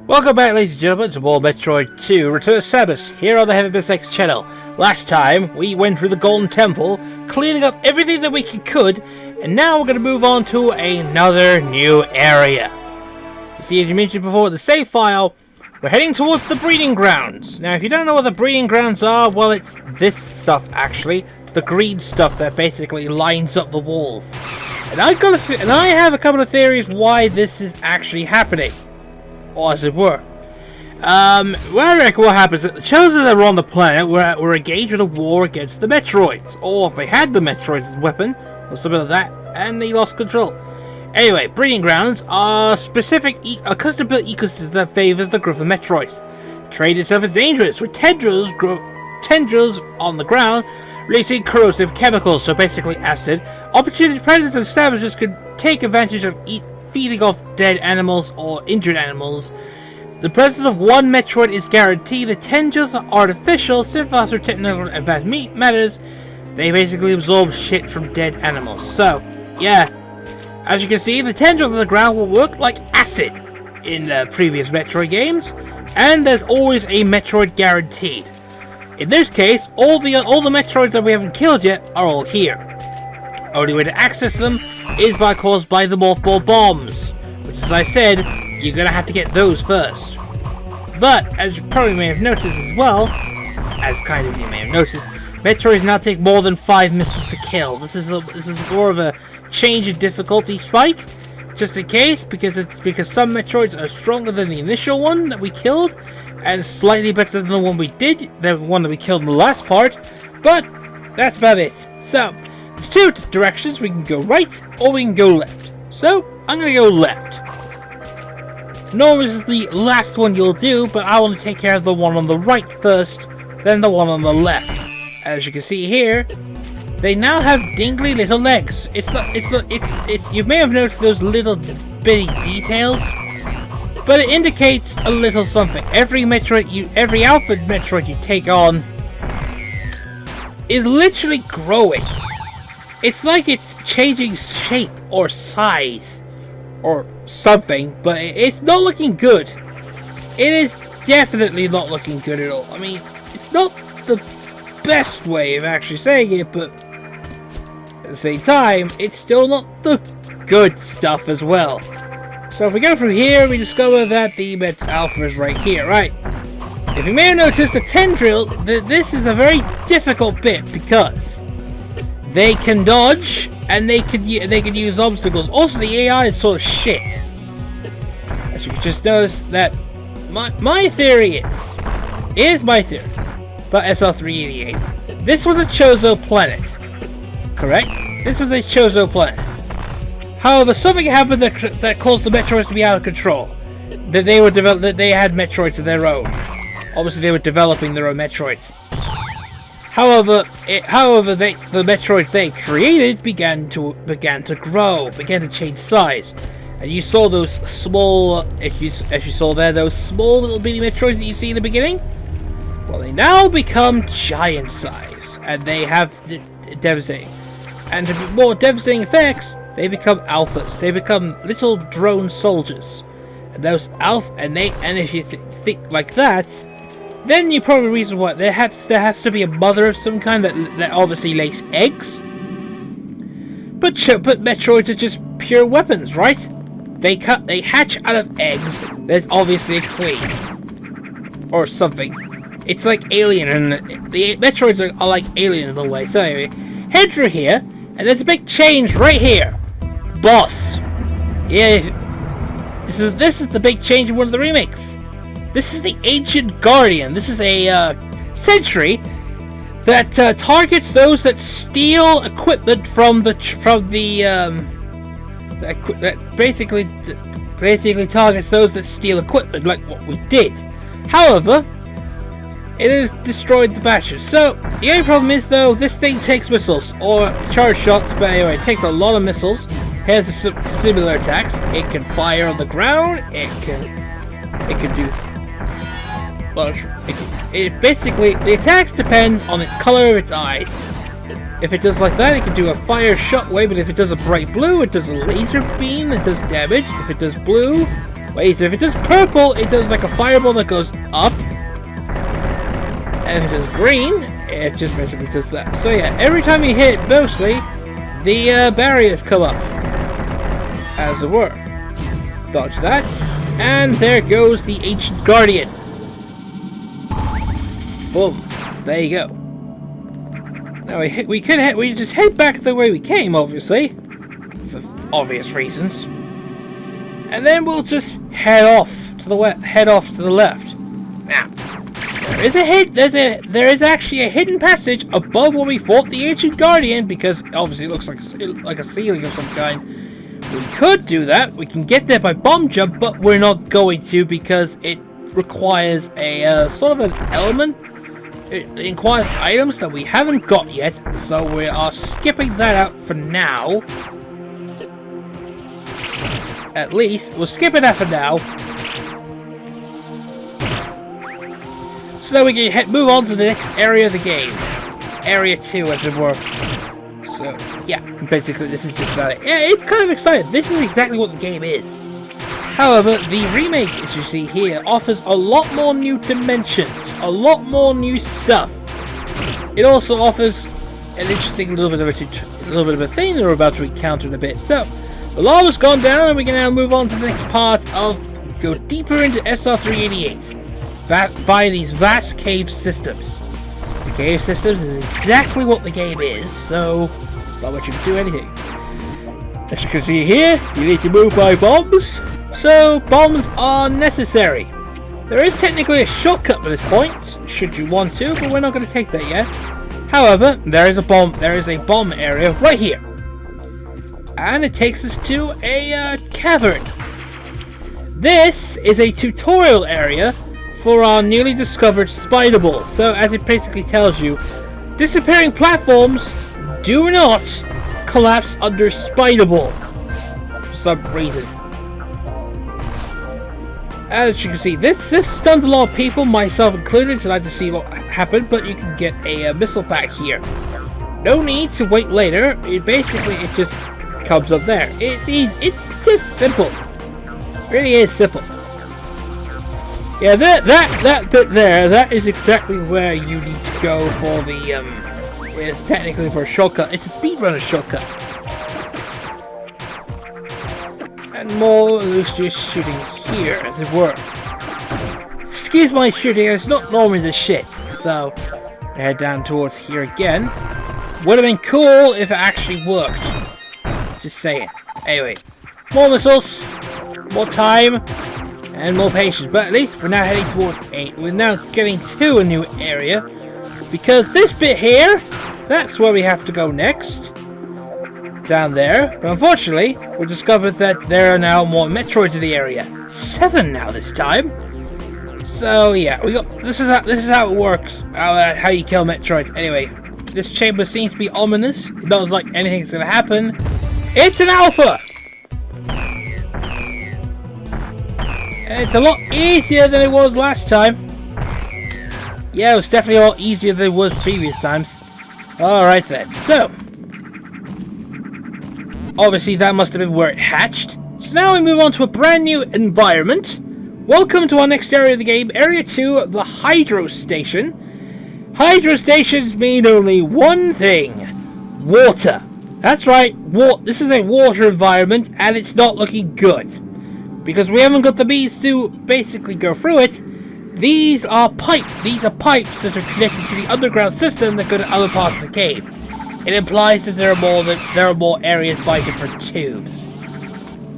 Welcome back, ladies and gentlemen, to more Metroid 2 Return to Samus, here on the Heavy Bits X channel. Last time, we went through the Golden Temple, cleaning up everything that we could, and now we're going to move on to another new area. You see, as you mentioned before, the save file, we're heading towards the breeding grounds. Now, if you don't know what the breeding grounds are, well, it's this stuff, actually. The green stuff that basically lines up the walls. And I have a couple of theories why this is actually happening. Or as it were. Well, I reckon what happens is the Chosen that were on the planet were engaged with a war against the Metroids. Or if they had the Metroids as a weapon, or something like that, and they lost control. Anyway, breeding grounds are a custom-built ecosystem that favors the group of Metroids. Trade itself is dangerous, with tendrils on the ground, releasing corrosive chemicals, so basically acid. Opportunity predators and scavengers could take advantage of feeding off dead animals or injured animals. The presence of one Metroid is guaranteed. The tendrils are artificial, synthesized or technical advanced matters. They basically absorb shit from dead animals. So, yeah. As you can see, the tendrils on the ground will work like acid in the previous Metroid games. And there's always a Metroid guaranteed. In this case, all the Metroids that we haven't killed yet are all here. Only way to access them is caused by the Morph Ball bombs, which, as I said, you're gonna have to get those first. But as you probably may have noticed as well, you may have noticed, Metroids now take more than 5 missiles to kill. This is more of a change in difficulty spike, just in case, because some Metroids are stronger than the initial one that we killed, and slightly better than the one that we killed in the last part. But that's about it. So. There's two directions. We can go right or we can go left. So, I'm going to go left. Normally this is the last one you'll do, but I want to take care of the one on the right first, then the one on the left. As you can see here, they now have dingly little legs. You may have noticed those little bitty details, but it indicates a little something. Every Alpha Metroid you take on is literally growing. It's like it's changing shape or size or something, but it's not looking good. It is definitely not looking good at all. I mean, it's not the best way of actually saying it, but at the same time, it's still not the good stuff as well. So if we go through here, we discover that the Alpha is right here, right? If you may have noticed, the tendril, this is a very difficult bit because they can dodge, and they can use obstacles. Also, the AI is sort of shit. As you can just notice that my theory is my theory, but SL388. This was a Chozo planet, correct? This was a Chozo planet. However, something happened that caused the Metroids to be out of control. That they had Metroids of their own. Obviously, they were developing their own Metroids. However, the Metroids they created began to grow, began to change size, and you saw those small, as you saw there, those small little bitty Metroids that you see in the beginning. Well, they now become giant size, and they have devastating, and to be more devastating effects, they become alphas. They become little drone soldiers, and those and if you think like that. Then you probably reason why there has to be a mother of some kind that obviously lays eggs. But Metroids are just pure weapons, right? They hatch out of eggs. There's obviously a queen or something. It's like Alien, and the Metroids are like Alien in a way. So anyway, head through here, and there's a big change right here. Boss. Yeah, this is the big change in one of the remakes. This is the Ancient Guardian. This is a sentry that targets those that steal equipment that basically targets those that steal equipment, like what we did. However, it has destroyed the Bashers. So the only problem is though, this thing takes missiles or charge shots. But anyway, it takes a lot of missiles. Here's the similar attacks. It can fire on the ground. It can do. Basically, the attacks depend on the color of its eyes. If it does like that, it can do a fire shockwave, but if it does a bright blue, it does a laser beam that does damage. If it does blue, Wait, so if it does purple, it does like a fireball that goes up. And if it does green, it just basically does that. So yeah, every time you hit, mostly, the barriers come up. As it were. Dodge that. And there goes the Ancient Guardian. Boom. There you go. Now we just head back the way we came, obviously. For obvious reasons. And then we'll just head off to the left. Now, there is actually a hidden passage above where we fought the Ancient Guardian, because obviously it looks like a ceiling of some kind. We could do that. We can get there by bomb jump, but we're not going to because it requires a sort of an element. It requires items that we haven't got yet, so we are skipping that out for now. At least, we'll skip it out for now. So that we can move on to the next area of the game. Area 2, as it were. So, yeah, basically this is just about it. Yeah, it's kind of exciting. This is exactly what the game is. However, the remake, as you see here, offers a lot more new dimensions, a lot more new stuff. It also offers an interesting little bit of a thing that we're about to encounter in a bit. So, the lava's gone down, and we can now move on to the next part of go deeper into SR388 via these vast cave systems. The cave systems is exactly what the game is, so not much you can do anything. As you can see here, you need to move by bombs. So, bombs are necessary. There is technically a shortcut at this point, should you want to, but we're not going to take that yet. However, there is a bomb area right here. And it takes us to a cavern. This is a tutorial area for our newly discovered spider ball. So, as it basically tells you, disappearing platforms do not collapse under spider ball. For some reason. As you can see, this stunned a lot of people, myself included, so I had to see what happened, but you can get a missile pack here. No need to wait later, it just comes up there. It's easy, it's just simple. It really is simple. Yeah, that bit there, that is exactly where you need to go for the, it's technically for a shortcut. It's a speedrunner shortcut. And more loose just shooting here, as it were. Excuse my shooting, it's not normally this shit. So, I head down towards here again. Would have been cool if it actually worked. Just saying. Anyway, more missiles, more time, and more patience. But at least we're now heading towards 8. We're now getting to a new area. Because this bit here, that's where we have to go next. Down there, but unfortunately, we discovered that there are now more Metroids in the area. 7 now this time. So yeah, this is how it works. How you kill Metroids. Anyway, this chamber seems to be ominous. It doesn't look like anything's gonna happen. It's an alpha, and it's a lot easier than it was last time. Yeah, it was definitely a lot easier than it was previous times. All right then. So. Obviously, that must have been where it hatched. So now we move on to a brand new environment. Welcome to our next area of the game, Area 2, the Hydro Station. Hydro Stations mean only one thing. Water. That's right, this is a water environment, and it's not looking good. Because we haven't got the means to basically go through it. These are pipes that are connected to the underground system that go to other parts of the cave. It implies that there are more areas by different tubes.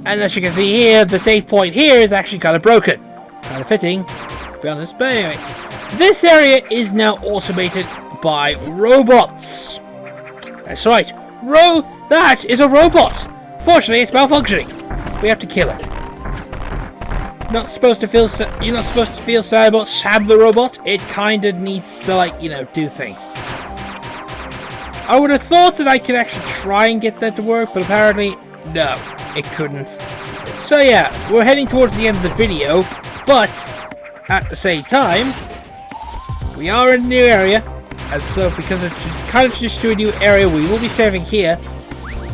And as you can see here, the save point here is actually kind of broken. Kind of fitting, to be honest. But anyway, this area is now automated by robots. That's right, that is a robot. Fortunately, it's malfunctioning. We have to kill it. You're not supposed to feel sad about Sam the robot. It kind of needs to, do things. I would have thought that I could actually try and get that to work, but apparently, no, it couldn't. So yeah, we're heading towards the end of the video, but at the same time, we are in a new area, and so because it's kind of just to a new area, we will be saving here.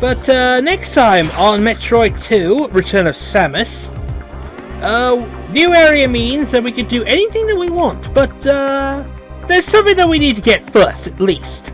But next time on Metroid 2, Return of Samus, New area means that we can do anything that we want, but, there's something that we need to get first, at least.